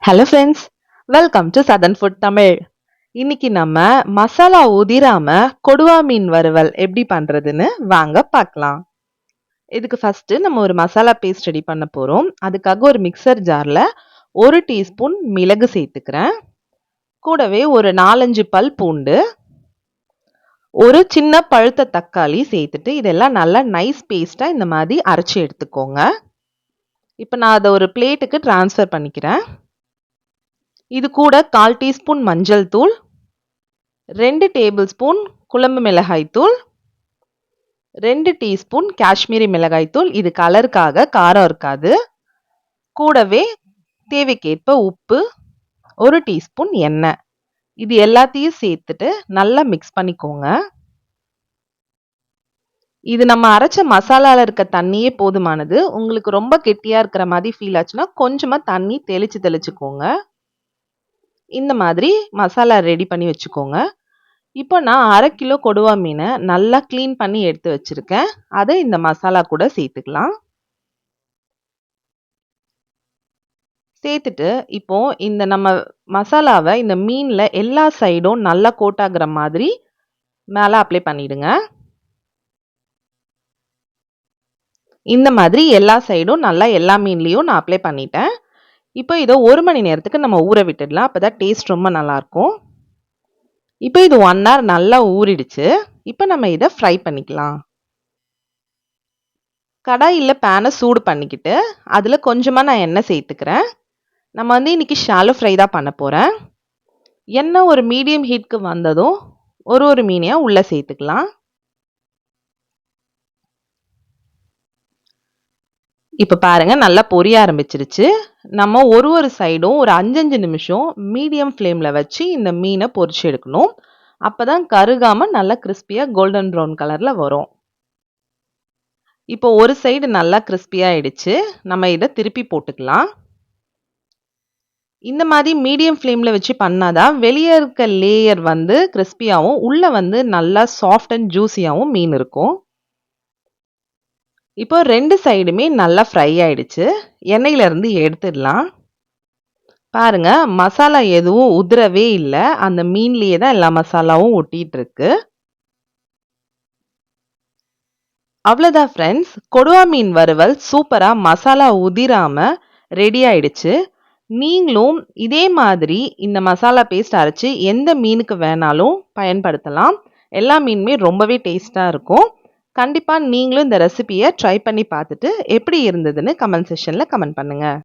Hello friends, welcome to southern food Tamil. இன்னைக்கு நம்ம மசாலா உதிராம கொடுவா மீன் வறுவல் எப்படி பண்றதுன்னு வாங்க பார்க்கலாம். இதுக்கு ஃபர்ஸ்ட் நம்ம ஒரு மசாலா பேஸ்ட் ரெடி பண்ண போறோம். அதுக்காக ஒரு மிக்சர் ஜார்ல 1 டீஸ்பூன் மிளகு சேர்த்துக்கிறேன். கூடவே ஒரு 4-5 பல் பூண்டு, ஒரு சின்ன பழுத்த தக்காளி சேர்த்துட்டு இதெல்லாம் நல்லா நைஸ் பேஸ்டா இந்த மாதிரி அரைச்சி எடுத்துக்கோங்க. இப்போ நான் அதை ஒரு பிளேட்டுக்கு ட்ரான்ஸ்ஃபர் பண்ணிக்கிறேன். இது கூட 1/4 டீஸ்பூன் மஞ்சள் தூள், 2 டேபிள் ஸ்பூன் குழம்பு மிளகாய் தூள், 2 டீஸ்பூன் காஷ்மீரி மிளகாய் தூள். இது கலருக்காக, காரம் இருக்காது. கூடவே தேவைக்கேற்ப உப்பு, 1 டீஸ்பூன் எண்ணெய். இது எல்லாத்தையும் சேர்த்துட்டு நல்லா மிக்ஸ் பண்ணிக்கோங்க. இது நம்ம அரைச்ச மசாலால இருக்க தண்ணியே போதுமானது. உங்களுக்கு ரொம்ப கெட்டியா இருக்கிற மாதிரி ஃபீல் ஆச்சுன்னா கொஞ்சமா தண்ணி தெளிச்சுக்கோங்க. இந்த மாதிரி மசாலா ரெடி பண்ணி வச்சுக்கோங்க. இப்போ நான் 1/2 கிலோ கொடுவா மீனை நல்லா க்ளீன் பண்ணி எடுத்து வச்சிருக்கேன். அதை இந்த மசாலா கூட சேர்த்துக்கலாம். சேர்த்துட்டு இப்போ இந்த நம்ம மசாலாவை இந்த மீனில் எல்லா சைடும் நல்லா கோட் ஆகுற மாதிரி மேலே அப்ளை பண்ணிடுங்க. இந்த மாதிரி எல்லா சைடும் நல்லா எல்லா மீன்லேயும் நான் அப்ளை பண்ணிட்டேன். இப்போ இதை 1 மணி நேரத்துக்கு நம்ம ஊற விட்டுடலாம். அப்போ தான் டேஸ்ட் ரொம்ப நல்லாயிருக்கும். இப்போ இது 1 hour நல்லா ஊறிடுச்சு. இப்போ நம்ம இதை ஃப்ரை பண்ணிக்கலாம். கடாயில் பேனை சூடு பண்ணிக்கிட்டு அதில் கொஞ்சமாக நான் எண்ணெய் சேர்த்துக்கிறேன். நம்ம இன்னைக்கு ஷாலோ ஃப்ரை தான் பண்ண போகிறேன். எண்ணெய் ஒரு மீடியம் ஹீட்க்கு வந்ததும் ஒரு மீனையாக உள்ளே சேர்த்துக்கலாம். இப்போ பாருங்க நல்லா பொரிய ஆரம்பிச்சிருச்சு. நம்ம ஒரு சைடும் ஒரு 5 நிமிஷம் மீடியம் ஃப்ளேமில் வச்சு இந்த மீனை பொரிச்சு எடுக்கணும். அப்போ தான் கருகாமல் நல்லா கிறிஸ்பியாக கோல்டன் ப்ரௌன் கலரில் வரும். இப்போ ஒரு சைடு நல்லா கிறிஸ்பியாக ஆயிடுச்சு. நம்ம இதை திருப்பி போட்டுக்கலாம். இந்த மாதிரி மீடியம் ஃப்ளேமில் வச்சு பண்ணாதான் வெளியே இருக்க லேயர் கிறிஸ்பியாகவும் உள்ளே நல்லா சாஃப்ட் அண்ட் ஜூஸியாகவும் மீன் இருக்கும். இப்போ 2 சைடுமே நல்லா ஃப்ரை ஆயிடுச்சு. எண்ணெயிலேருந்து எடுத்துடலாம். பாருங்க மசாலா எதுவும் உதிரவே இல்லை. அந்த மீன்லேயே தான் எல்லா மசாலாவும் ஒட்டிட்டு இருக்கு. அவ்வளோதான் ஃப்ரெண்ட்ஸ், கொடுவா மீன் வறுவல் சூப்பராக மசாலா உதிராம ரெடி ஆயிடுச்சு. நீங்களும் இதே மாதிரி இந்த மசாலா பேஸ்ட் அரைச்சி எந்த மீனுக்கு வேணாலும் பயன்படுத்தலாம். எல்லா மீனுமே ரொம்பவே டேஸ்ட்டாக இருக்கும். கண்டிப்பாக நீங்களும் இந்த ரெசிபியை ட்ரை பண்ணி பார்த்துட்டு எப்படி இருந்ததுன்னு கமெண்ட் செக்ஷனில் கமெண்ட் பண்ணுங்கள்.